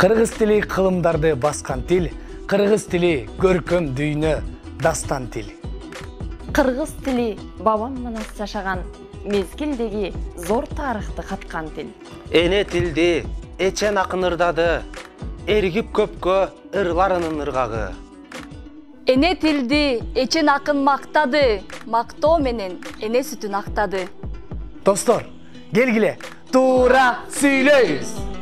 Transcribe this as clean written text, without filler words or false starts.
Кыргыз тили кылымдарды баскан тил, кыргыз тили көркөм дүйнө, дастан тил. Кыргыз тили бабам манас жашаган мезгилдеги зор тарыхты каткан тил. Эне тилди эчен акын ырдады, эргип көпкө ырларынын ыргагы. Эне тилди эчен акын мактады, мактоо менен эне сүтүн актады. Достор, келгиле, туура сүйлөйбүз.